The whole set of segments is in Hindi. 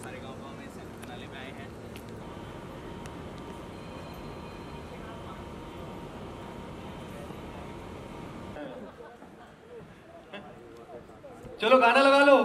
सारेगामा में सेमीफिनाले में आए हैं। चलो गाना लगा लो।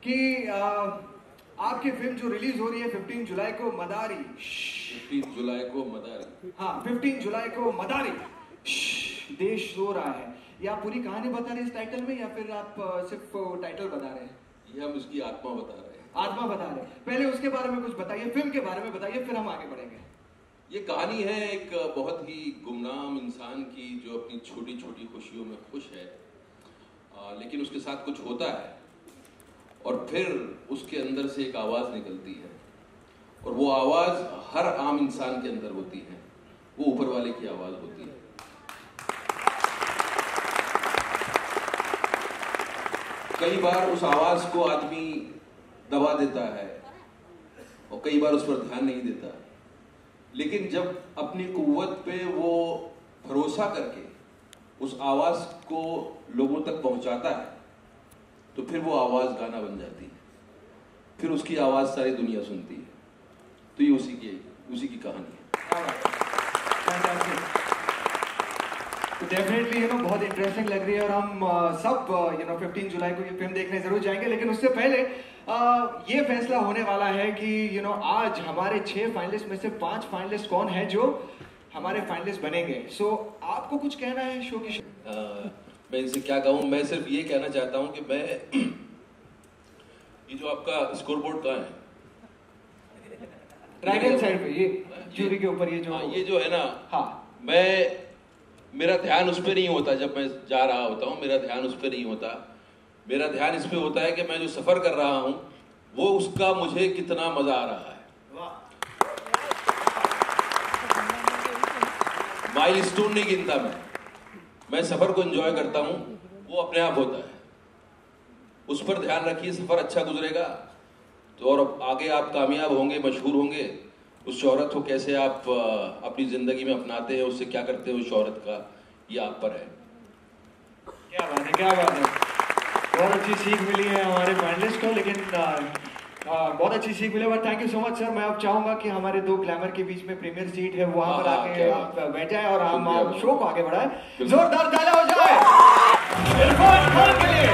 कि आपकी फिल्म जो रिलीज हो रही है 15 जुलाई को मदारी। 15 जुलाई को मदारी। हाँ, 15 जुलाई को मदारी देश सो रहा है। ये आप पूरी कहानी बता रहे हैं इस टाइटल में या फिर आप सिर्फ टाइटल बता रहे हैं? ये हम इसकी आत्मा बता रहे हैं। आत्मा बता रहे हैं। पहले उसके बारे में कुछ बताइए, फिल्म के बारे में बताइए, फिर हम आगे बढ़ेंगे। ये कहानी है एक बहुत ही गुमनाम इंसान की जो अपनी छोटी छोटी खुशियों में खुश है, लेकिन उसके साथ कुछ होता है और फिर उसके अंदर से एक आवाज निकलती है और वो आवाज हर आम इंसान के अंदर होती है। वो ऊपर वाले की आवाज होती है। कई बार उस आवाज को आदमी दबा देता है और कई बार उस पर ध्यान नहीं देता, लेकिन जब अपनी कुव्वत पे वो भरोसा करके उस आवाज को लोगों तक पहुंचाता है तो फिर वो आवाज गाना बन जाती है, फिर उसकी आवाज सारी दुनिया सुनती है। तो ये उसी की कहानी है। तो डेफिनेटली बहुत इंटरेस्टिंग लग रही है और हम सब 15 जुलाई को ये फिल्म देखने जरूर जाएंगे। लेकिन उससे पहले ये फैसला होने वाला है कि आज हमारे 6 फाइनलिस्ट में से 5 फाइनलिस्ट कौन है जो हमारे फाइनलिस्ट बनेंगे। सो आपको कुछ कहना है शो की? मैं इनसे क्या कहूँ, मैं सिर्फ ये कहना चाहता हूँ कि मैं ये जो आपका स्कोरबोर्ड कहाँ है? राइट हैंड साइड पे, ये जूरी के ऊपर ये जो है ना, हाँ, मेरा ध्यान उस पर नहीं होता। जब मैं जा रहा होता हूँ मेरा ध्यान उस पर नहीं होता। मेरा ध्यान इस पे होता है कि मैं जो सफर कर रहा हूँ वो उसका मुझे कितना मजा आ रहा है। माइलस्टोन नहीं गिनता मैं सफर को एंजॉय करता हूँ, वो अपने आप होता है। उस पर ध्यान रखिए, सफर अच्छा गुजरेगा तो और आगे आप कामयाब होंगे, मशहूर होंगे। उस शोहरत को कैसे आप अपनी जिंदगी में अपनाते हैं, उससे क्या करते हैं उस शोहरत का, ये आप पर है। क्या बात है, क्या बात है। बहुत अच्छी सीख मिली है हमारे फाइनलिस्ट को, लेकिन बहुत अच्छी सीख मिली। But thank you so much sir. मैं अब चाहूंगा कि हमारे 2 ग्लैमर के बीच में प्रीमियर सीट है, वहां पर आके आप बैठ जाए और हम शो को आगे बढ़ाएं। जोरदार ताली हो जाए इरफान खान के लिए।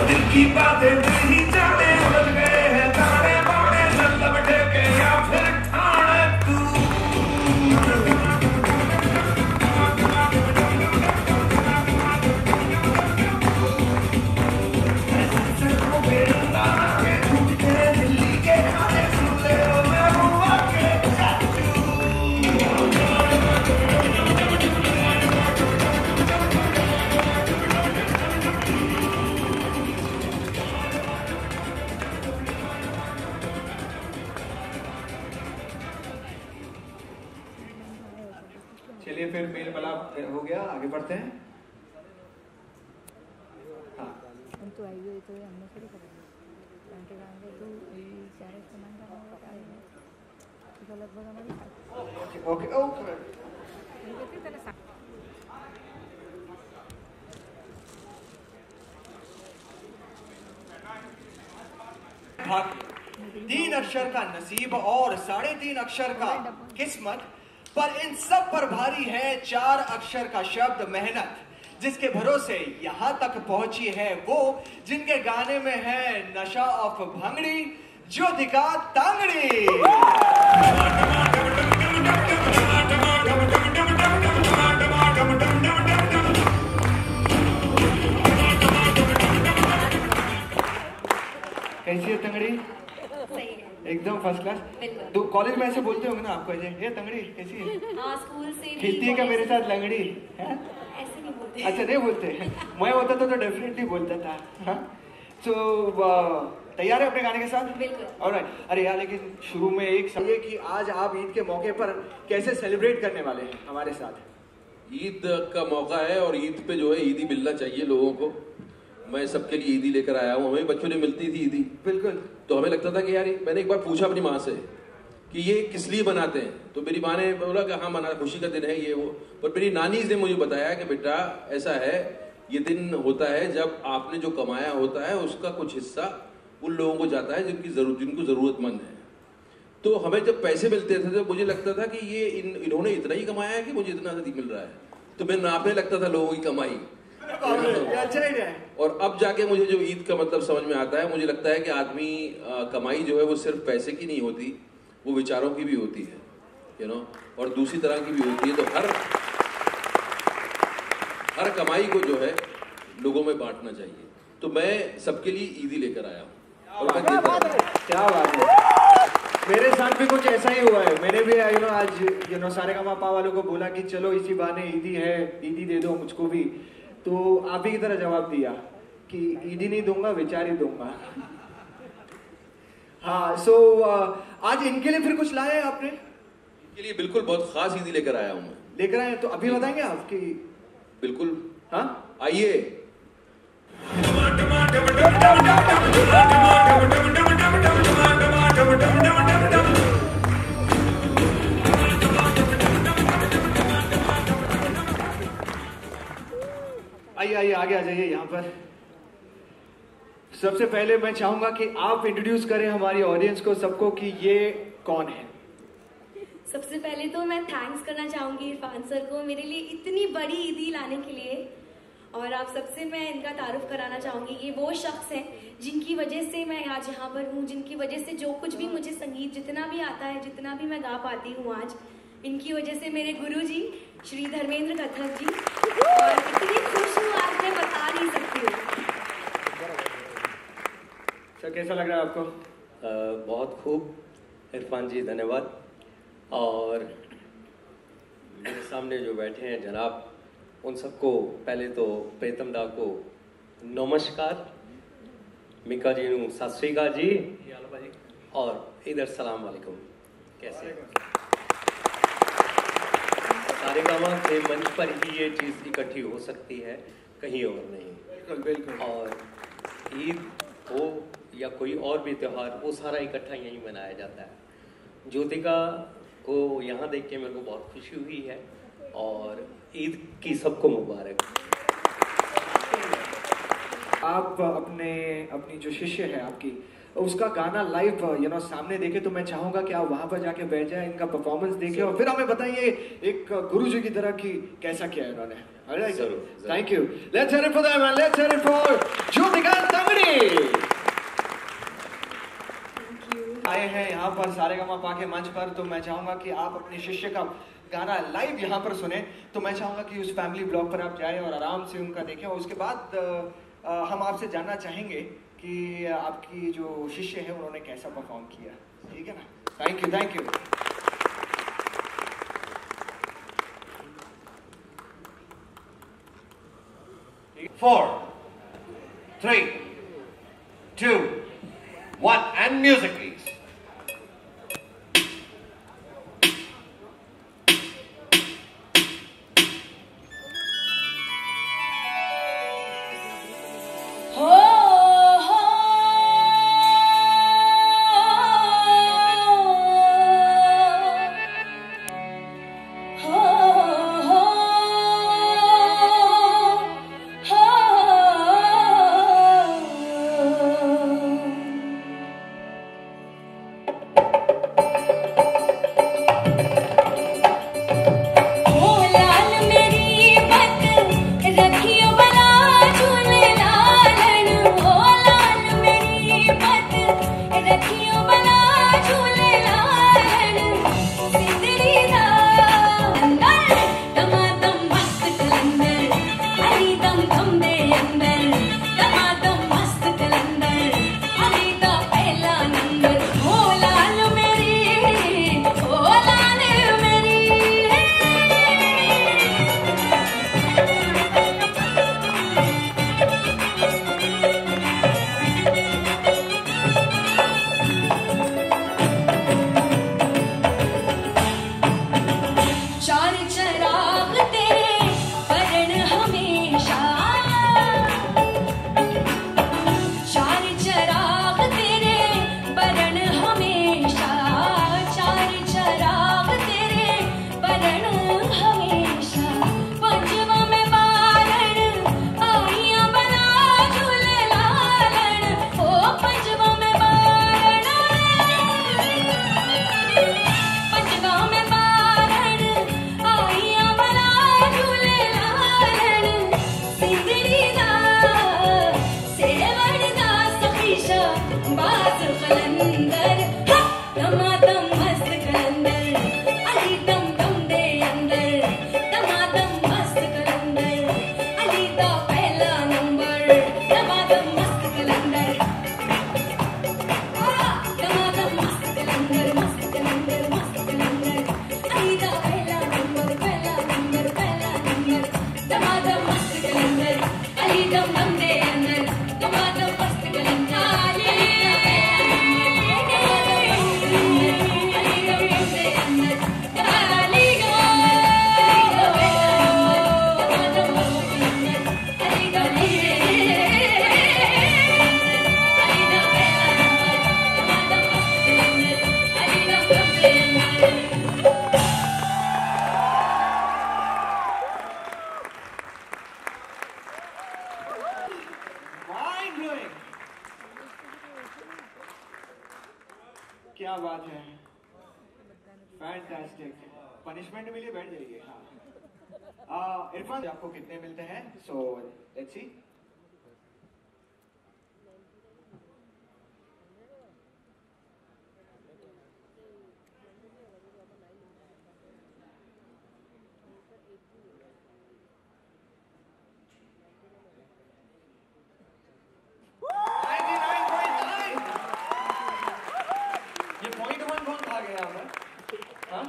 दिल की बातें नहीं जाने बदल गए हैं तारे बाड़े मतलब ढके या फिर ठाणे तू। दिल्ली के खाने सुन ले मैं हुआ के चलिए फिर मेल मिलाप हो गया, आगे बढ़ते हैं। हाँ, तो आइए तो हमने शुरू कर दिया कारण के तो चार सामान का तो लगभग हमारी ओके ओके। भाग 3 अक्षर का नसीब और 3.5 अक्षर का किस्मत, पर इन सब पर भारी है 4 अक्षर का शब्द मेहनत। जिसके भरोसे यहाँ तक पहुंची है वो, जिनके गाने में है नशा ऑफ भंगड़ी, जो दिखा तांगड़ी। एकदम फर्स्ट क्लास। तो कॉलेज में ऐसे बोलते होंगे ना आपको, ये तंगड़ी कैसी है? हाँ, स्कूल से खेलती है क्या मेरे साथ लंगड़ी? ऐसे नहीं बोलते। अच्छा नहीं बोलते, मैं होता तो डेफिनेटली बोलता था। हाँ, तो तैयार है अपने गाने के साथ? बिल्कुल। ऑलराइट। अरे यार, लेकिन शुरू में एक समझिए कि आज आप ईद के मौके पर कैसे सेलिब्रेट करने वाले हैं हमारे साथ? ईद का मौका है और ईद पे जो है ईदी मिलना चाहिए लोगों को। मैं सबके लिए ईदी लेकर आया हूँ। हमें बच्चों ने मिलती थी ईदी, बिल्कुल। तो हमें लगता था कि यार, मैंने एक बार पूछा अपनी माँ से कि ये किस लिए बनाते हैं, तो मेरी माँ ने बोला कि हाँ मना, खुशी का दिन है ये वो। पर मेरी नानी ने मुझे बताया कि बेटा ऐसा है, ये दिन होता है जब आपने जो कमाया होता है उसका कुछ हिस्सा उन लोगों को जाता है जिनको जरूरतमंद है। तो हमें जब पैसे मिलते थे तो मुझे लगता था कि ये इन्होंने इतना ही कमाया है कि मुझे इतना मिल रहा है, तो मैं नापने लगता था लोगों की कमाई। और अब जाके मुझे जो ईद का मतलब समझ में आता है, मुझे लगता है कि आदमी कमाई जो है वो सिर्फ पैसे की नहीं होती, वो विचारों की भी होती है, यू नो, और दूसरी तरह की भी होती है। तो हर कमाई को जो है लोगों में बांटना चाहिए। तो मैं सबके लिए ईदी लेकर आया हूँ। क्या बात है। मेरे साथ भी कुछ ऐसा ही हुआ है। मैंने भी आज सारेगामापा वालों को बोला कि चलो इसी बहाने ईदी है, ईदी दे दो मुझको भी। तो आप ही की तरह जवाब दिया कि ईदी नहीं दूंगा, विचार ही दूंगा। हाँ, सो आज इनके लिए फिर कुछ लाया है आपने? इनके लिए बिल्कुल बहुत खास ईदी लेकर आया हूँ मैं। लेकर आए तो अभी बताएंगे आपकी? बिल्कुल, हाँ आइए। आइए आगे आ जाइए यहाँ पर। सबसे पहले मैं चाहूंगा कि आप इंट्रोड्यूस करें हमारी ऑडियंस को, सबको, कि ये कौन है। सबसे पहले तो मैं थैंक्स करना चाहूंगी इरफान सर को मेरे लिए इतनी बड़ी ईदी लाने के लिए। और आप सबसे मैं इनका तारुफ कराना चाहूंगी। ये वो शख्स हैं जिनकी वजह से मैं आज यहाँ पर हूँ, जिनकी वजह से जो कुछ भी मुझे संगीत जितना भी आता है, जितना भी मैं गा पाती हूँ आज, इनकी वजह से मेरे गुरुजी श्री धर्मेंद्र कथक जी। और इतनी खुश हूँ आज, मैं बता नहीं सकती हूँ। सर कैसा लग रहा है आपको? बहुत खूब इरफान जी, धन्यवाद। और मेरे सामने जो बैठे हैं जनाब, उन सबको पहले तो प्रीतम दा को नमस्कार, मिका जी नू सत श्री अकाल जी, और इधर सलाम वालेकुम। कैसे? सारेगामा के मंच पर ही ये चीज़ इकट्ठी हो सकती है, कहीं और नहीं। बिल्कुल बिल्कुल। और ईद हो या कोई और भी त्यौहार, वो सारा इकट्ठा यहीं मनाया जाता है। ज्योतिका को यहाँ देख के मेरे को बहुत खुशी हुई है, और ईद की सबको मुबारक। आप अपनी जो शिष्य है आपकी, उसका गाना लाइव सामने देखे, तो मैं चाहूंगा कि आप वहां पर जाके बैठ जाए, इनका परफॉर्मेंस देखें और फिर हमें बताइए एक गुरु जी की तरह कि कैसा किया है उन्होंने। जरूर। Thank you. Let's hear it for them, let's hear it for Jyotika Tangadi. आए हैं यहाँ पर सारेगामापा के मंच पर, तो मैं चाहूंगा कि आप अपने शिष्य का गाना लाइव यहाँ पर सुने। तो मैं चाहूंगा कि उस फैमिली ब्लॉग पर आप जाएं और आराम से उनका देखें, और उसके बाद हम आपसे जानना चाहेंगे कि आपकी जो शिष्य है उन्होंने कैसा परफॉर्म किया। ठीक है ना? Thank you, thank you. 4, 3, 2, 1, and music please. चराग तेरे बरन हमेशा, चार चराग तेरे बरन हमेशा, चार चराग तेरे बरन हमेशा। पंचवा में बारण आइया बना झूले लालन, ओ पंचवा में बारण, पंचवा में बारण आइया बना झूले लालन। सिंदड़ी दा सेवड़ दा सखीशा बाज कलंदर, दमादम मस्त कलंदर, अली दम दम दे अंदर, दमादम मस्त कलंदर, अली दा पहला नंबर, दमादम मस्त कलंदर, दमादम मस्त कलंदर, मस्त कलंदर, मस्त कलंदर, अली दा पहला नंबर, पहला नंबर, पहला नंबर, दमादम मस्त कलंदर, अली दम दम दे अंदर, दमादम मस्त कलंदर, अली Mind blowing. क्या बात है, फैंटास्टिक। पनिशमेंट मिली, बैठ जाइए। हाँ, इरफान आपको कितने मिलते हैं? So let's see. ये .1 कौन खा गया हमें? हाँ?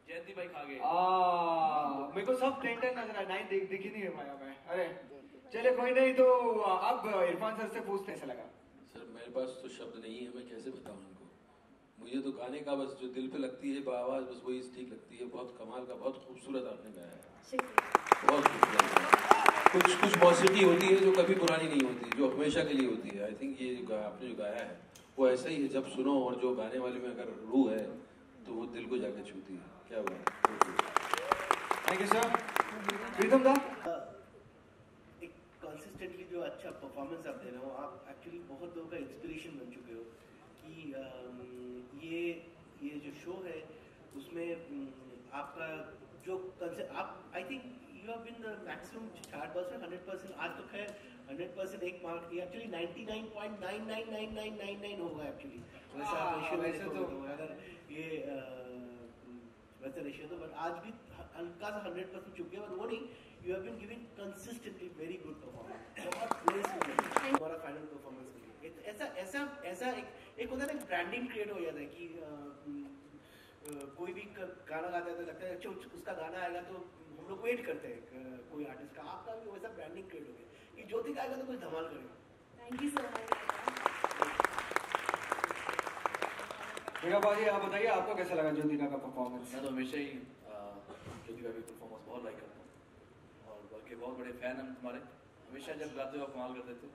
जयंती भाई खा गए। मेरे को सब 10-10 नजर आया, 9 दिख ही नहीं पाया मैं। अरे चले कोई नहीं, तो अब इरफान सर से पूछते ऐसा लगा। सर मेरे पास तो शब्द नहीं है, मैं कैसे बताऊं उनको। मुझे तो गाने का बस जो दिल पे लगती है आवाज़, बस वही ठीक लगती है। बहुत कमाल का, बहुत खूबसूरत आपने गाया है, बहुत खूबसूरत। कुछ मौसीकी होती है जो कभी पुरानी नहीं होती, जो हमेशा के लिए होती है। आई थिंक ये जो आपने जो गाया है वो ऐसा ही है, जब सुनो और जो गाने वाले में अगर रूह है तो वो दिल को जाके छूती है। क्या हुआ? Thank you sir. प्रीतम दा, एक कंसिस्टेंटली जो अच्छा परफॉर्मेंस आप दे रहे हो, आप एक्चुअली बहुत लोगों का इंस्पिरेशन बन चुके हो कि ये जो शो है उसमें आपका जो कंसेप्ट, आप I think you have been the maximum 4% 100%। आज तो खैर 100% एक मार्क, एक्चुअली 99.99999 होगा एक्चुअली वैसा रेशियो। तो अगर ये वैसा रेशियो तो, बट आज भी हल्का सा 100% चुके हैं, और वो नहीं, you have been giving consistently very good performance. हमारा फाइनल परफॉर्मेंस के लिए ऐसा एक होता है ना, ब्रांडिंग क्रिएट हो जाता है कि कोई भी गाना गाता है तो लगता है अच्छा उसका गाना आएगा तो हम लोग वेट करते हैं कोई आर्टिस्ट का। आपका भी वैसा ब्रांडिंग क्रिएट हो गया कि ज्योति गाएगा तो कुछ धमाल करेगा। Thank you so much. मेरा बाजी, आप बताइए आपको कैसा लगा ज्योतिका का परफॉर्मेंस? मैं तो हमेशा ही ज्योतिका की परफॉर्मेंस बहुत लाइक करता हूँ, और बल्कि बहुत बड़े फैन हैं तुम्हारे। हमेशा जब गाते हो कमाल कर देते हो।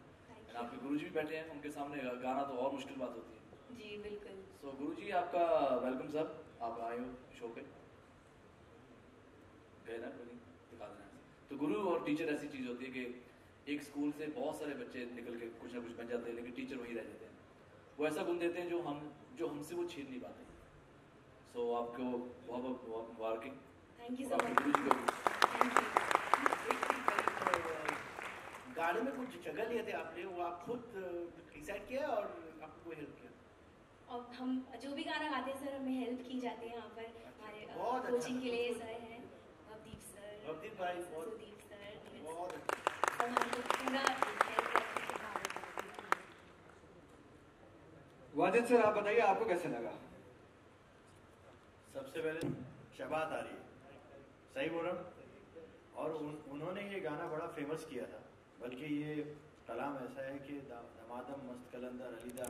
आपके गुरुजी भी बैठे हैं, उनके सामने गाना तो और मुश्किल बात होती है। जी बिल्कुल। सो गुरुजी आपका वेलकम सर, आप आए हो शो पे, गए ना दिखा देना। तो गुरु और टीचर ऐसी चीज़ होती है कि एक स्कूल से बहुत सारे बच्चे निकल के कुछ ना कुछ बन जाते हैं, लेकिन टीचर वही रह जाते हैं। वो ऐसा गुण देते हैं जो हमसे वो छीन नहीं पाते। सो आपको बहुत बहुत मुबारक। Thank you so much. गाने में कुछ जगह लिए थे आपने, वो आप खुद डिसाइड किया और आपको कोई हेल्प किया? और हम जो भी गाना गाते हैं सर, हमें हेल्प की जाती है यहाँ पर। हमारे बहुत कोचिंग के लिए सर हैं, अवदीप सर, अवदीप भाई, सुदीप सर, बहुत सब हमको पूरा वाजिद सर, आप बताइए आपको कैसे लगा? सबसे पहले शबात आ रही है, सही बोल रहा हूँ। और उन्होंने ये गाना बड़ा फेमस किया था, बल्कि ये कलाम ऐसा है कि दमादम मस्त कलंदर अलीदा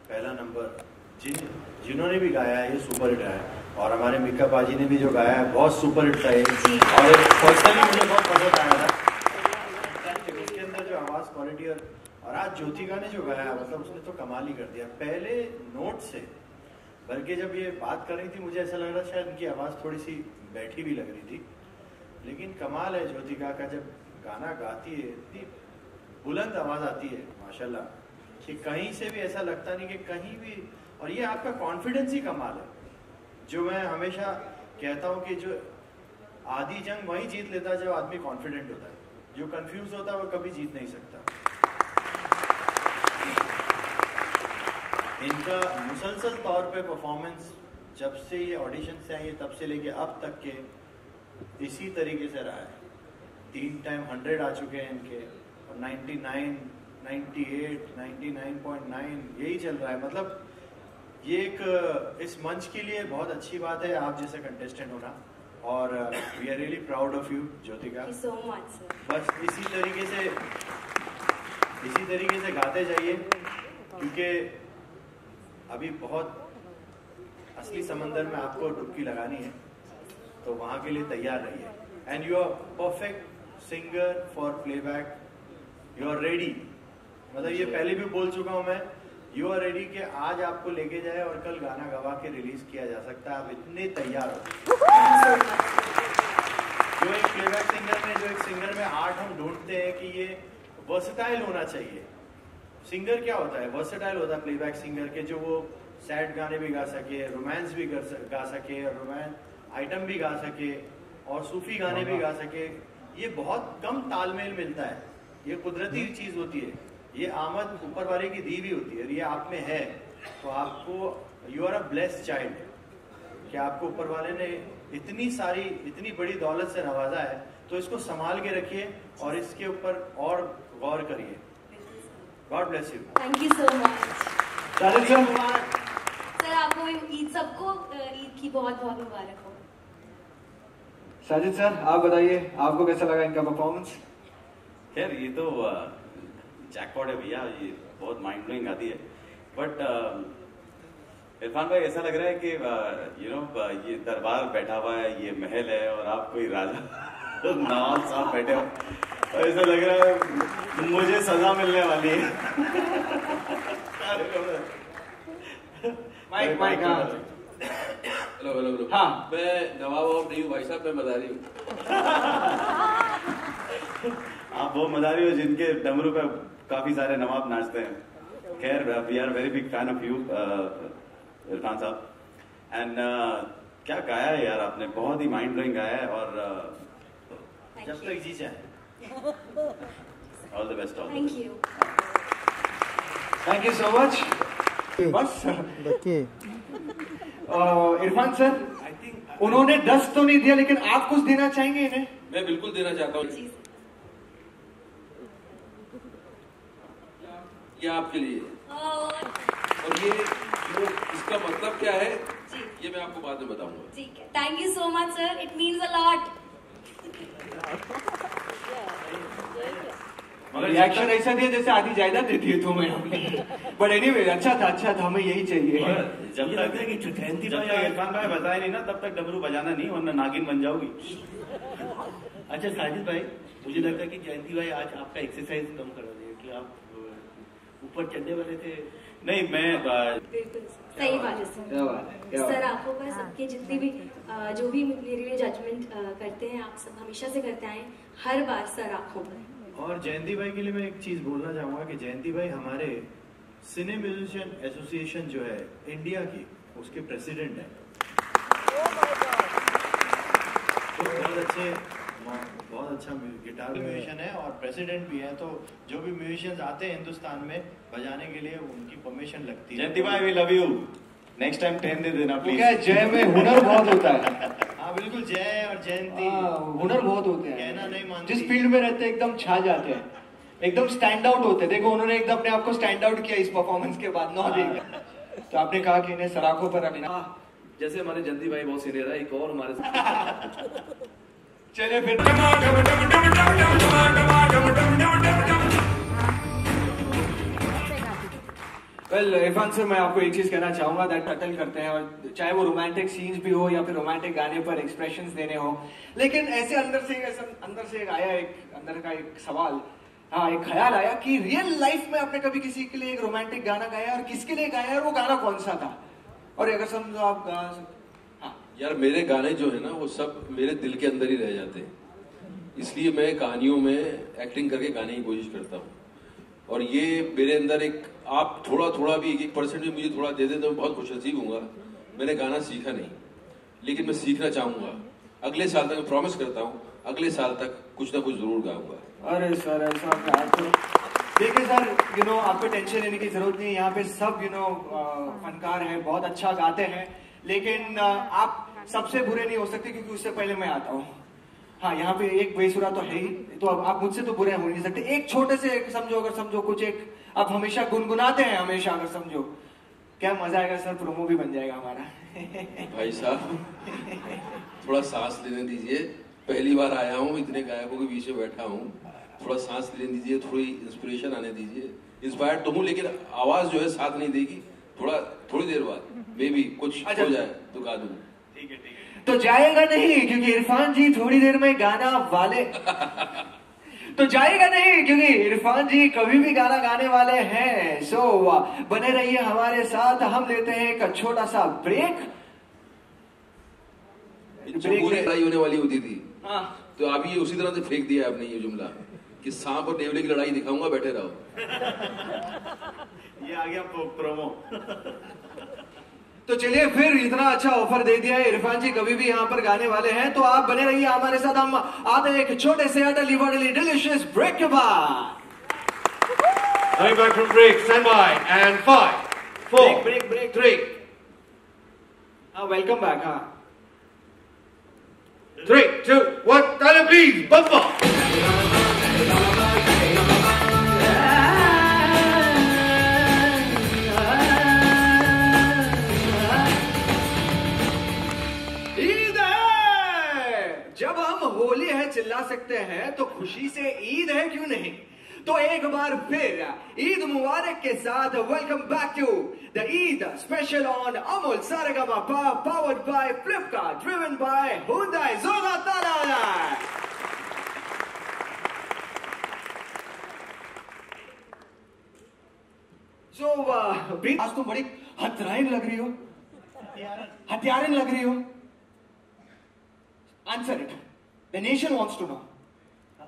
पहला नंबर, जिन्होंने भी गाया है ये सुपर हिट है, और हमारे मीका पाजी ने भी जो गाया है बहुत सुपर हिट था ये, और पर्सनली मुझे बहुत पसंद आया था उसके अंदर जो आवाज़ क्वालिटी। और आज ज्योतिका ने जो गाया मतलब उसने तो कमाल ही कर दिया पहले नोट से। बल्कि जब ये बात कर रही थी मुझे ऐसा लग रहा था शायद इनकी आवाज़ थोड़ी सी बैठी भी लग रही थी, लेकिन कमाल है ज्योतिका का, जब गाना गाती है इतनी बुलंद आवाज़ आती है माशाल्लाह कि कहीं से भी ऐसा लगता नहीं कि कहीं भी। और ये आपका कॉन्फिडेंस ही कमाल है, जो मैं हमेशा कहता हूँ कि जो आधी जंग वही जीत लेता है जब आदमी कॉन्फिडेंट होता है, जो कंफ्यूज होता है वो कभी जीत नहीं सकता। इनका मुसलसल तौर पे परफॉर्मेंस जब से ये ऑडिशन से आई तब से लेके अब तक के इसी तरीके से रहा है। 3 टाइम 100 आ चुके हैं इनके, और 99, 98, 99.9 यही चल रहा है। मतलब ये एक इस मंच के लिए बहुत अच्छी बात है आप जैसे कंटेस्टेंट होना, और we are really proud of you Jyotika. So much sir. बस इसी तरीके से गाते जाइए, क्योंकि अभी बहुत असली समंदर में आपको डुबकी लगानी है, तो वहां के लिए तैयार रहिए। And you are perfect singer for playback, you are ready. मतलब ये पहले भी बोल चुका हूं मैं, यू आर रेडी कि आज आपको लेके जाए और कल गाना गवा के रिलीज किया जा सकता है, आप इतने तैयार हो। जो एक प्लेबैक सिंगर में, जो एक सिंगर में आर्ट हम ढूंढते हैं कि ये वर्सेटाइल होना चाहिए। सिंगर क्या होता है? वर्सेटाइल होता है प्लेबैक सिंगर के, जो वो सैड गाने भी गा सके, रोमांस भी गा सके, रोमांस आइटम भी गा सके, और सूफी गाने भी गा सके। ये बहुत कम तालमेल मिलता है, ये कुदरती चीज होती है, ये आमद ऊपर वाले की दी भी होती है, ये आप में है। तो आपको you are a blessed child कि आपको ऊपर वाले ने इतनी बड़ी दौलत से नवाजा है, तो इसको संभाल के रखिए और इसके ऊपर और गौर करिए। God bless you. Thank you so much. Sir आपको ईद, सबको ईद की बहुत बहुत मुबारक हो। साजिद सर आप बताइए, आपको कैसा लगा इनका परफॉर्मेंस? खैर ये तो जैकपॉट है भैया, ये बहुत माइंड ब्लोइंग आती है। बट इरफान भाई ऐसा लग रहा है कि यू नो ये दरबार बैठा हुआ है, ये महल है, और आप कोई राजा नवाब साहब बैठे हो, तो ऐसा लग रहा है मुझे सजा मिलने वाली है। माइक हेलो हाँ, मैं नवाब और नहीं हूँ भाई साहब, मैं मदारी हूँ। आप वो मदारी हो जिनके डमरू पे काफी सारे नवाब नाचते हैं। खैर we are very big fan of you Irfan साहब, एंड क्या गाया है यार आपने, बहुत ही माइंड ब्लोइंग गाया है। और जब तक जी जाए, all the best. Thank you, thank you so much. बस इरफान सर, उन्होंने 10 तो नहीं दिया, लेकिन आप कुछ देना चाहेंगे इन्हें? मैं बिल्कुल देना चाहता हूँ, ये आपके लिए। और ये इसका मतलब क्या है ये मैं आपको बाद में बताऊंगा। ठीक है, thank you so much sir, it means a lot. मगर रिएक्शन ऐसा दिया जैसे आधी जायदाद देती है तुम्हें हमने। बट एनीवे अच्छा था, हमें यही चाहिए। जब तक इरफान भाई बताए नहीं ना, तब तक डमरू बजाना नहीं, वरना नागिन बन जाओगी। अच्छा साजिद भाई, मुझे लगता है कि जयंती भाई आज आपका एक्सरसाइज कम करा दिया, कि आप ऊपर चढ़ने वाले थे। नहीं मैं बिल्कुल सही बात है सर। आपको बस सबके जितने भी जो भी मेरे लिए जजमेंट करते हैं, आप सब हमेशा से करते आए, हर बार सर आंखों पर। और जयंती भाई के लिए मैं एक चीज बोलना चाहूंगा कि जयंती भाई हमारे सिने म्यूजिशियन एसोसिएशन जो है इंडिया की, उसके प्रेसिडेंट हैं। तो बहुत अच्छा गिटार म्यूजिशियन है और प्रेसिडेंट भी है। तो जो भी म्यूजिशियंस आते हैं हिंदुस्तान में बजाने के लिए, उनकी परमिशन लगती है। जयंती भाई we love you, next time 10 दे देना प्लीज। क्या जय में हुनर बहुत होता है। हाँ बिल्कुल, जय और जयंती हुनर बहुत होते हैं, कहना नहीं मानती। जिस फील्ड में रहते हैं एकदम छा जाते हैं, एकदम स्टैंड आउट होते हैं। देखो उन्होंने एकदम अपने आप को स्टैंड आउट किया इस परफॉर्मेंस के बाद। तो आपने कहा कि इन्हें सराखों पर रखना। जैसे हमारे जयंती भाई बहुत सीनियर है, एक और हमारे चले फिर वेल इरफान सर, मैं आपको एक चीज कहना चाहूंगा दैट टटल करते हैं, और चाहे वो रोमांटिक सीन्स भी हो या फिर रोमांटिक गाने पर एक्सप्रेशंस देने हो, लेकिन ऐसे अंदर से एक आया, एक अंदर का एक सवाल, हाँ एक ख्याल आया कि रियल लाइफ में आपने कभी किसी के लिए एक रोमांटिक गाना गाया, और किसके लिए गाया, और वो गाना कौन सा था? और अगर समझो आप गा सकते। यार मेरे गाने जो है ना वो सब मेरे दिल के अंदर ही रह जाते हैं, इसलिए मैं कहानियों में एक्टिंग करके गाने की कोशिश करता हूँ। और ये मेरे अंदर एक, आप थोड़ा थोड़ा भी 1% भी मुझे थोड़ा दे दे तो मैं बहुत खुशनसीब हूँगा। मैंने गाना सीखा नहीं, लेकिन मैं सीखना चाहूँगा। अगले साल तक मैं प्रॉमिस करता हूँ, अगले साल तक कुछ ना कुछ जरूर गाऊंगा। अरे सर ऐसा देखिए सर, आपको टेंशन लेने की जरूरत नहीं है। यहाँ पे सब फनकार हैं, बहुत अच्छा गाते हैं, लेकिन आप सबसे बुरे नहीं हो सकते क्योंकि उससे पहले मैं आता हूँ। हाँ, यहाँ पे एक बेसुरा तो है ही, तो अब आप मुझसे तो बुरे हो नहीं सकते। एक छोटे से अगर समझो कुछ एक आप हमेशा गुनगुनाते हैं हमेशा, अगर समझो, क्या मजा आएगा सर, प्रोमो भी बन जाएगा हमारा। भाई साहब थोड़ा सांस लेने दीजिए, पहली बार आया हूँ, इतने गायकों के बीच में बैठा हूँ, थोड़ा सांस लेने दीजिए, थोड़ी इंस्पिरेशन आने दीजिए। इंस्पायर्ड तो हूँ, लेकिन आवाज जो है साथ नहीं देगी। थोड़ी देर बाद मे बी कुछ हो जाए तो गा दूँ। ठीक है तो जाएगा नहीं क्योंकि इरफान जी थोड़ी देर में गाना वाले तो जाएगा नहीं क्योंकि इरफान जी कभी भी गाना गाने वाले हैं। सो बने रहिए हमारे साथ। हम लेते हैं एक छोटा सा ब्रेक। लड़ाई होने वाली होती थी, हाँ। तो अभी ये उसी तरह से फेंक दिया आपने ये जुमला कि सांप और नेवले की लड़ाई दिखाऊंगा, बैठे रहो। ये आ गया प्रोमो। तो चलिए फिर, इतना अच्छा ऑफर दे दिया है, इरफान जी कभी भी यहाँ पर गाने वाले हैं, तो आप बने रहिए हमारे साथ। हम आते हैं एक छोटे से अटली डिलीशियस ब्रेक के बाद। Coming back from break, stand by, and 5, 4, break, 3. हाँ, वेलकम बैक। हाँ, 3, 2, 1, talent please, bumper. जब हम होली है चिल्ला सकते हैं तो खुशी से ईद है क्यों नहीं। तो एक बार फिर ईद मुबारक के साथ welcome back to the Eid special on Amul Saregama powered by Flipkart, driven by Hyundai. जोरदार तालियां। आज तुम बड़ी हथियारिन लग रही हो, हथियारिन लग रही हो। Answer it, the nation wants to know.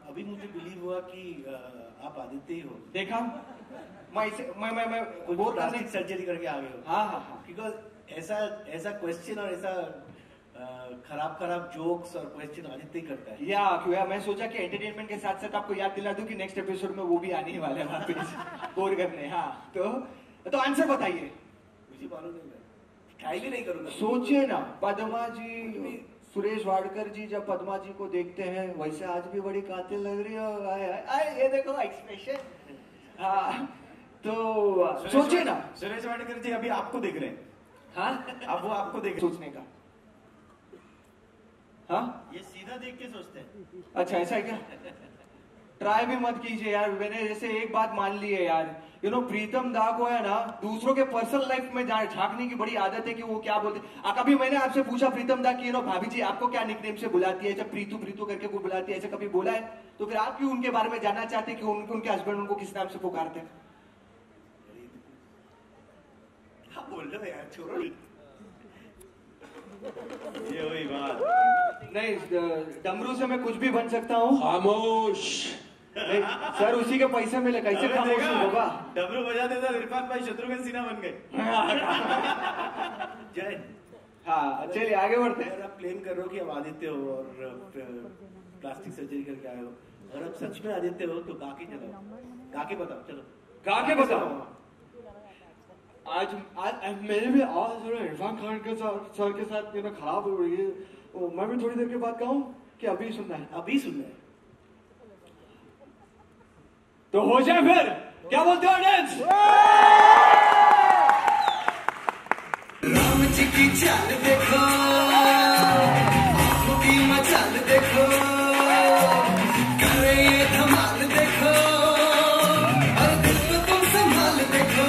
अभी मुझे बिलीव हुआ कि आप आदित्य ही हो। देखा, मैं वो प्लास्टिक सर्जरी करके आ गए हो। हाँ। बिकॉज ऐसा क्वेश्चन और ऐसा खराब जोक्स और क्वेश्चन आदित्य ही करता है। या मैं सोचा कि एंटरटेनमेंट के साथ साथ आपको याद दिला दूं कि नेक्स्ट एपिसोड में वो भी आने ही वाले हैं वापस बोर करने। हाँ, तो आंसर बताइए। मुझे मालूम नहीं, मैं ट्राई भी नहीं करूंगा। सोचिए ना, पद्मा जी, सुरेश वाडकर जी जब पद्मा जी को देखते हैं वैसे आज भी बड़ी कातिल लग रही हो। ये देखो एक्सप्रेशन। हाँ, तो सोचिए ना, सुरेश वाडकर जी अभी आपको देख रहे हैं। हाँ, अब वो आपको देख सोचने का। हाँ, ये सीधा देख के सोचते हैं। अच्छा, ऐसा है क्या? ट्राई भी मत कीजिए यार। मैंने जैसे एक बात मान ली है यार, प्रीतम दा को है ना दूसरों के पर्सनल लाइफ में झांकने की बड़ी आदत है कि वो क्या बोलते। कभी मैंने आपसे पूछा प्रीतम दा कि भाभी जी आपको क्या निकनेम से बुलाती है, जब प्रीतू करके कोई बुलाती है, ऐसे कभी बोला है? तो फिर आप क्यों उनके बारे में जानना चाहते कि उनके हस्बैंड उनको किस नाम से पुकारते हैं? बोल रहे यार, छोड़ो। ये वही बात नहीं, डमरू से मैं कुछ भी बन सकता हूँ। खामोश। सर, उसी के पैसे मिले, कैसे खामोश होगा? डमरू बजा देता इरफान भाई शत्रुघ्न सिन्हा बन गए। जय। हाँ, चलिए आगे बढ़ते हैं। अगर आप क्लेम कर रहे हो कि आप आदित्य हो और प्लास्टिक सर्जरी करके आए हो, अगर आप सच में आदित्य हो तो गा के चलो, गा के बताओ। चलो गा के बताओ। आज मेरे भी आवाज इरफान खान के सर के साथ खराब हो रही है। मैं भी थोड़ी देर के बाद गाऊं कि अभी सुनना है? अभी सुनना है। तो हो जाए फिर, क्या बोलते हो ऑडियंस? राम जी की चाल देखो, आंखों की मचाल देखो, करे ये धमाल देखो, और दिल को तुम संभाल देखो।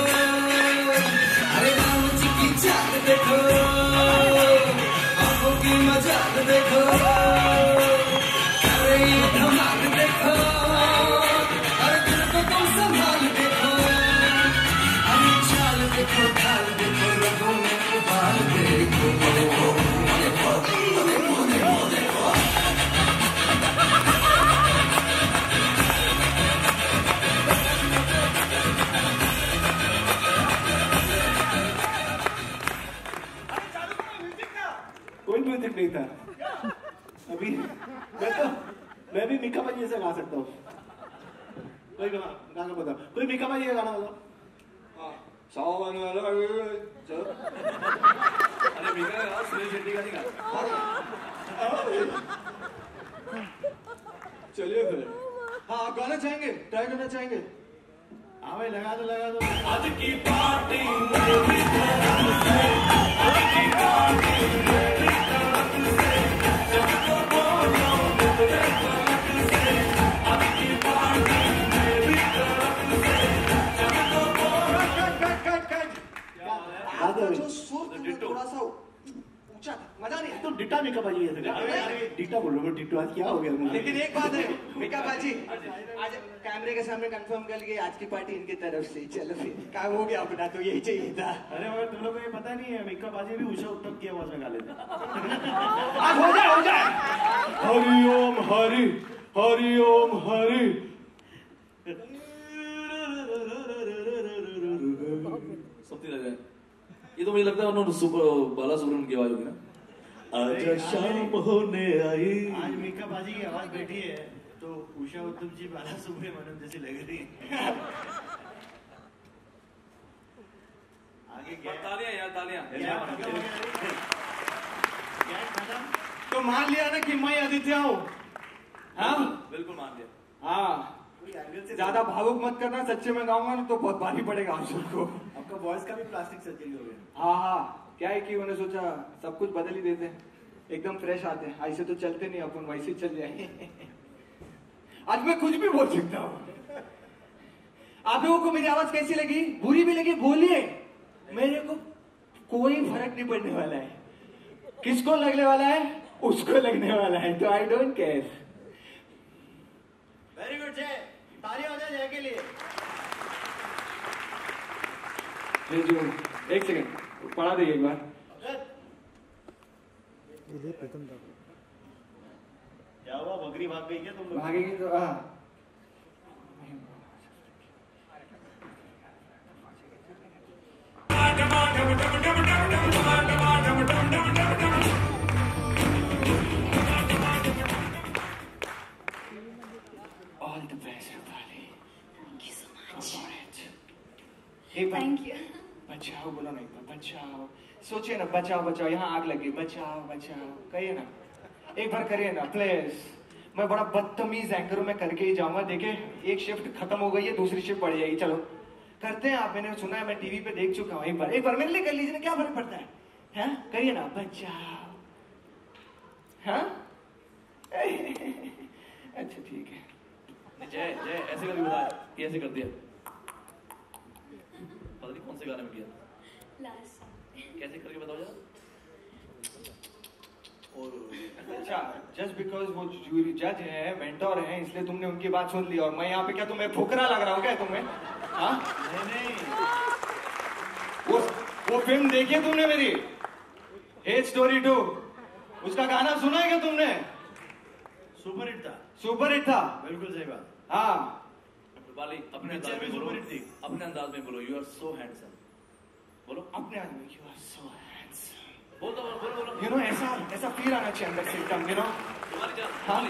मैं भी मिका पाजी जैसा गा सकता हूँ। कोई गाना बताओ, कोई मिका पाजी का गाना बताओ। सावन अरे मिका का गाओ, सुनील शेट्टी का नहीं गा। चलिए फिर। हाँ गाना चाहेंगे, ट्राई करना चाहेंगे? हाँ भाई लगा दो लगा दो। आज की पार्टी मेरी तरफ से, आज की पार्टी मेरी तरफ से, सबको बोलो मेरे तरफ से, आज की पार्टी मेरी तरफ से, सबको बोलो। कट। आपका जो सुर थोड़ा सा ऊंचा था, मजा नहीं आया। तो डिटा मिका पाजी जैसे गा। डिटा बोल रहा हूँ, डिटो आज क्या हो गया मुझे? लेकिन एक बात है मिका पाजी, आज कैमरे के सामने कंफर्म कर लिए आज की पार्टी इनकी तरफ से। चलो फिर काम हो गया अपना, तो यही चाहिए था। अरे मगर तुम लोगों को ये पता नहीं है, मिका पाजी भी उषा उत्तम की आवाज में गा लेते हैं। आज हो जाए। हरि ओम हरि, हरि ओम हरि। सबसे लग जाए। ये तो मुझे लगता है उन्होंने बाला सुब्रमण्यम की आवाज होगी ना। आज शाम होने आई। आज मिका पाजी की आवाज बैठी है तो उषा उत्तम जी बाला सुब्रमण्यम जैसी लग रही है। आगे तालियां यार, तालियां। तो मान लिया ना कि मैं आदित्य हूँ? हाँ बिल्कुल मान लिया। हाँ ज्यादा भावुक मत करना, सच्चे में गाऊंगा ना तो बहुत भारी पड़ेगा आप सबको। आपका वॉइस का भी प्लास्टिक सर्जरी हो गया। हाँ क्या है कि उन्होंने सोचा सब कुछ बदल ही देते हैं, एकदम फ्रेश आते हैं। ऐसे तो चलते नहीं, अपन वैसे चल जाएंगे। आज मैं कुछ भी बोल सकता हूँ। आप लोगों को मेरी आवाज कैसी लगी? बुरी भी लगी बोलिए, मेरे को कोई फर्क नहीं पड़ने वाला है। किसको लगने वाला है उसको लगने वाला है, तो I don't care. Very good जय, तालियां हो जाए जय के लिए। एक सेकंड पढ़ा दीजिए एक बार। क्या हुआ, बकरी भाग गई क्या तुम लोग? भागेगी तो हाँ। All the best, Rupali. Thank you so much. Thank you. बचाओ बोलो नहीं, बचाओ। सोचिए ना, बचाओ बचाओ, यहाँ आग लगी, बचाओ बचाओ कहिए ना, एक बार करिए ना प्लीज। मैं बड़ा बदतमीज एंकर में करके ही जाऊंगा। देखिए एक शिफ्ट खत्म हो गई है, दूसरी शिफ्ट बढ़ जाएगी। चलो करते हैं आप, मैंने सुना है, मैं टीवी पे देख चुका हूँ। एक बार मेरे लिए कर लीजिए ना, क्या फर्क पड़ता है? हैं कहिए ना बचाओ। हाँ अच्छा ठीक है। जय ऐसे कभी बताया कि ऐसे कर दिया? पता नहीं कौन से गाने में किया लास्ट कैसे करके बताओ यार। और अच्छा जस्ट बिकॉज वो जूरी जज है, मेंटोर है, इसलिए तुमने उनकी बात सुन ली और मैं यहाँ पे क्या तुम्हें फुकरा लग रहा हूँ क्या तुम्हें? हाँ नहीं वो फिल्म देखी है तुमने मेरी हेट स्टोरी 2? उसका गाना सुना है क्या तुमने? सुपर हिट था। सुपर हिट था, बिल्कुल सही बात। हाँ रूपाली अपने अंदाज में बोलो, अपने अंदाज में बोलो। You are so handsome. बोलो अपने अंदाज में, यू आर सो हैंडसम। बोल दो, बोलो। यू नो ऐसा फील आना चाहिए अंदर से एकदम, यू नो। हाँ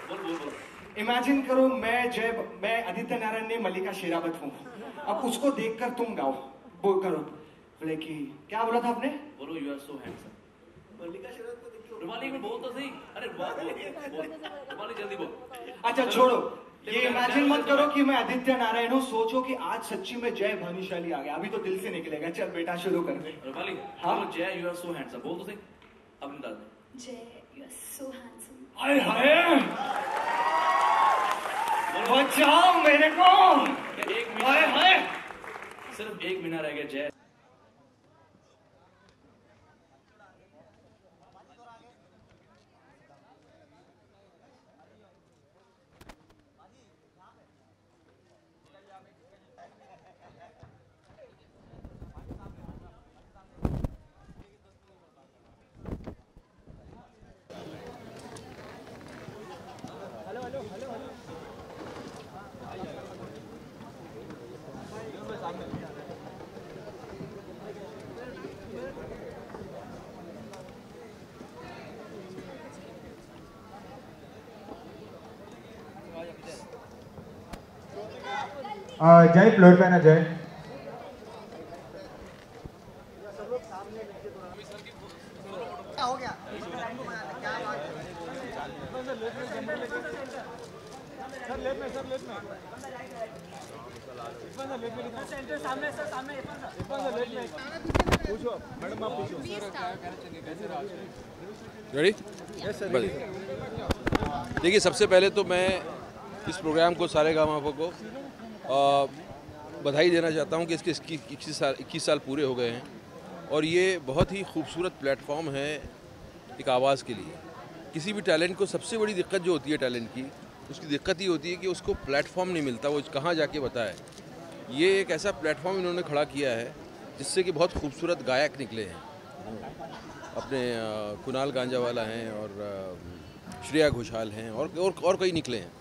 बोल। इमेजिन करो मैं आदित्य नारायण ने मल्लिका शेरावत हूँ। अब उसको देखकर तुम गाओ, बोल करो बोले कि क्या बोला था आपने? बोलो यू आर सो हैंडसम। मल्लिका शेरावत को देखो। रूपाली में बोल तो सही। अरे बोल रूपाली जल्दी बोल। अच्छा छोड़ो, ये इमेजिन मत करो कि मैं आदित्य नारायण हूँ। सोचो कि आज सच्ची में जय भानुशाली आ गया। अभी तो दिल से निकलेगा। चल बेटा शुरू कर दे। रूपाली हाँ जय यू आर सो हैंडसम बोल तो सही अपने अंदाज में। जय यू आर सो हैंडसम। हाय हाय बचाओ मेरे को। एक हाय हाय सिर्फ 1 महीना रह गया जय। जय फ्लोर पे ना जय। हो गया रेडी? देखिए, सबसे पहले तो मैं इस प्रोग्राम को सारेगामापा को बधाई देना चाहता हूं कि इसके 21 साल पूरे हो गए हैं और ये बहुत ही खूबसूरत प्लेटफॉर्म है एक आवाज़ के लिए। किसी भी टैलेंट को सबसे बड़ी दिक्कत जो होती है टैलेंट की, उसकी दिक्कत ही होती है कि उसको प्लेटफॉर्म नहीं मिलता, वो कहाँ जाके बताए। ये एक ऐसा प्लेटफॉर्म इन्होंने खड़ा किया है जिससे कि बहुत खूबसूरत गायक निकले हैं। अपने कुणाल गांजावाला हैं और श्रेया घोषाल हैं और कई निकले हैं।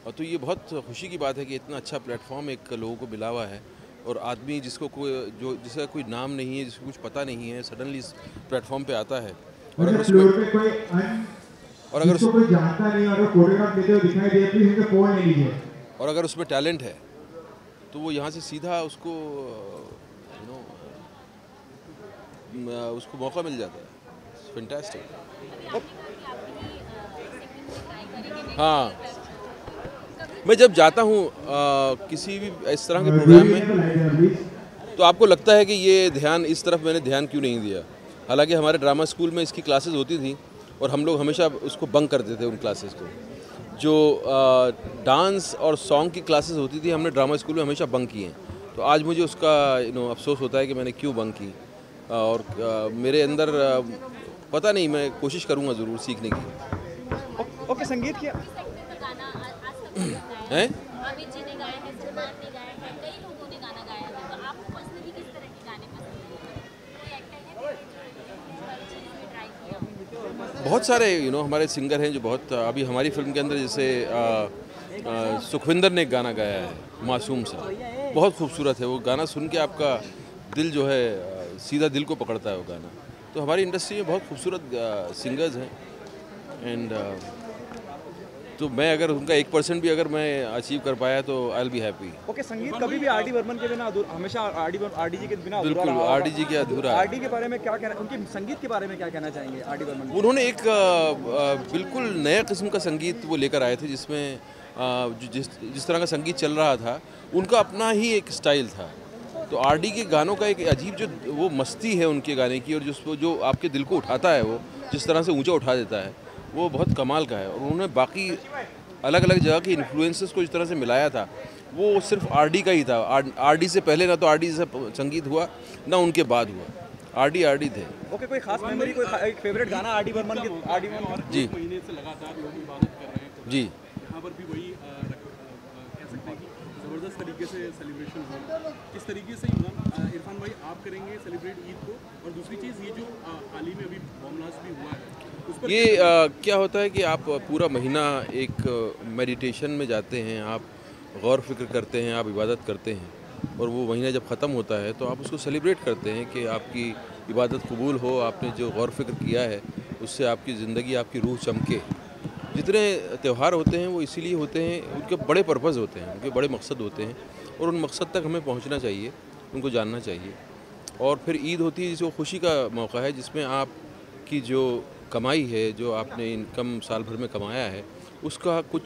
और तो ये बहुत खुशी की बात है कि इतना अच्छा प्लेटफॉर्म एक लोगों को मिला हुआ है और आदमी जिसका कोई नाम नहीं है, जिसको कुछ पता नहीं है, सडनली इस प्लेटफॉर्म पे आता है और अगर उसमें और अगर उसमें टैलेंट है तो वो यहाँ से सीधा उसको मौका मिल जाता है। फैंटास्टिक। हाँ, मैं जब जाता हूँ किसी भी इस तरह के प्रोग्राम में तो आपको लगता है कि ये ध्यान इस तरफ मैंने ध्यान क्यों नहीं दिया। हालांकि हमारे ड्रामा स्कूल में इसकी क्लासेस होती थी और हम लोग हमेशा उसको बंक करते थे उन क्लासेस को। जो डांस और सॉन्ग की क्लासेस होती थी हमने ड्रामा स्कूल में हमेशा बंक किए हैं। तो आज मुझे उसका अफसोस होता है कि मैंने क्यों बंक की। और मेरे अंदर पता नहीं, मैं कोशिश करूँगा ज़रूर सीखने की। ओके, संगीत किया हैं? बहुत सारे हमारे सिंगर हैं जो बहुत अभी हमारी फिल्म के अंदर, जैसे सुखविंदर ने एक गाना गाया है मासूम सा, बहुत खूबसूरत है वो गाना। सुन के आपका दिल जो है सीधा दिल को पकड़ता है वो गाना। तो हमारी इंडस्ट्री में बहुत खूबसूरत सिंगर्स हैं एंड तो मैं अगर उनका 1% भी अगर मैं अचीव कर पाया तो I will be happy. Okay, संगीत कभी भी आर डी बर्मन के बिना हमेशा आर डी जी के बिना बिल्कुल आर डी जी के अधूरा। आर डी के बारे में क्या कहना, उनके संगीत के बारे में क्या कहना चाहेंगे आर डी बर्मन? उन्होंने एक बिल्कुल नया किस्म का संगीत वो लेकर आए थे जिसमें जिस तरह का संगीत चल रहा था उनका अपना ही एक स्टाइल था। तो आर डी के गानों का एक अजीब जो वो मस्ती है उनके गाने की और जो आपके दिल को उठाता है, वो जिस तरह से ऊंचा उठा देता है, वो बहुत कमाल का है। और उन्होंने बाकी अलग अलग जगह के इन्फ्लुएंसेस को जिस तरह से मिलाया था, वो सिर्फ आर डी का ही था। आर डी से पहले ना तो आर डी से संगीत हुआ ना उनके बाद हुआ, आर डी थे। ओके, कोई खास मेमोरी, कोई एक फेवरेट गाना आर डी बर्मन की? आर डी बर्मन जी महीने से लगातार लोग इबादत कर रहे हैं, जी यहाँ पर भी वही कह सकते हैं कि ज़बरदस्त तरीके से सेलिब्रेशन हो। किस तरीके से इरफान भाई आप करेंगे सेलिब्रेट ईद को? और दूसरी चीज़, ये जो हाल ही में अभी बॉम्ब ब्लास्ट भी हुआ है, ये क्या होता है कि आप पूरा महीना एक मेडिटेशन में जाते हैं, आप गौर फिक्र करते हैं, आप इबादत करते हैं और वो महीना जब ख़त्म होता है तो आप उसको सेलिब्रेट करते हैं कि आपकी इबादत कबूल हो, आपने जो गौर फिक्र किया है उससे आपकी ज़िंदगी, आपकी रूह चमके। जितने त्यौहार होते हैं वो इसीलिए होते हैं, उनके बड़े पर्पज़ होते हैं, उनके बड़े मकसद होते हैं और उन मकसद तक हमें पहुँचना चाहिए, उनको जानना चाहिए। और फिर ईद होती है जो खुशी का मौका है, जिसमें आपकी जो कमाई है, जो आपने इनकम साल भर में कमाया है, उसका कुछ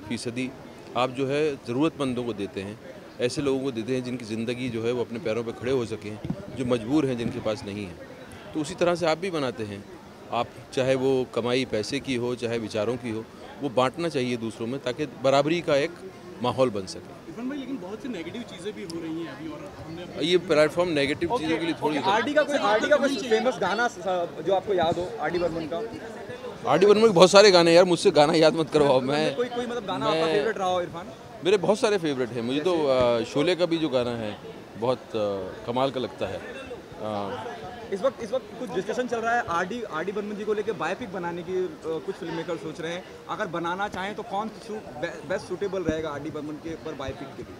फ़ीसदी आप जो है ज़रूरतमंदों को देते हैं, ऐसे लोगों को देते हैं जिनकी ज़िंदगी जो है वो अपने पैरों पे खड़े हो सकें, जो मजबूर हैं, जिनके पास नहीं है। तो उसी तरह से आप भी बनाते हैं। आप चाहे वो कमाई पैसे की हो, चाहे विचारों की हो, वो बांटना चाहिए दूसरों में ताकि बराबरी का एक माहौल बन सके। इरफान भाई, लेकिन बहुत सी नेगेटिव चीज़ें भी हो रही हैं अभी और हमने ये प्लेटफॉर्म नेगेटिव चीज़ों के लिए थोड़ी आर डी का कोई फेमस गाना जो आपको याद हो आर डी बर्मन का? आर डी बर्मन के बहुत सारे गाने, यार मुझसे गाना याद मत करवाओ। मैं कोई मतलब गाना आपका फेवरेट रहा हो इरफान? मेरे बहुत सारे फेवरेट हैं। मुझे तो शोले का भी जो गाना है बहुत कमाल का लगता है। इस वक्त कुछ डिस्कशन चल रहा है आर डी बर्मन जी को लेकर बायोपिक बनाने की कुछ फिल्म मेकर सोच रहे हैं। अगर बनाना चाहें तो कौन बेस्ट सूटेबल रहेगा आर डी बर्मन के ऊपर बायोपिक के लिए?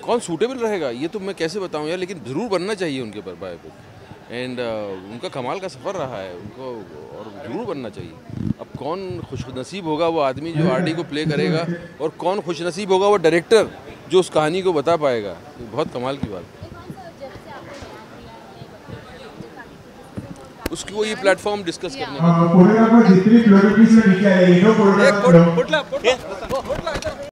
कौन सूटेबल रहेगा ये तो मैं कैसे बताऊं यार, लेकिन ज़रूर बनना चाहिए उनके ऊपर बायोपिक। एंड उनका कमाल का सफ़र रहा है उनको, और ज़रूर बनना चाहिए। अब कौन खुशनसीब होगा वो आदमी जो आर डी को प्ले करेगा, और कौन खुशनसीब होगा वो डायरेक्टर जो उस कहानी को बता पाएगा, ये बहुत कमाल की बात है। उसकी वो ये प्लेटफॉर्म डिस्कस करने का।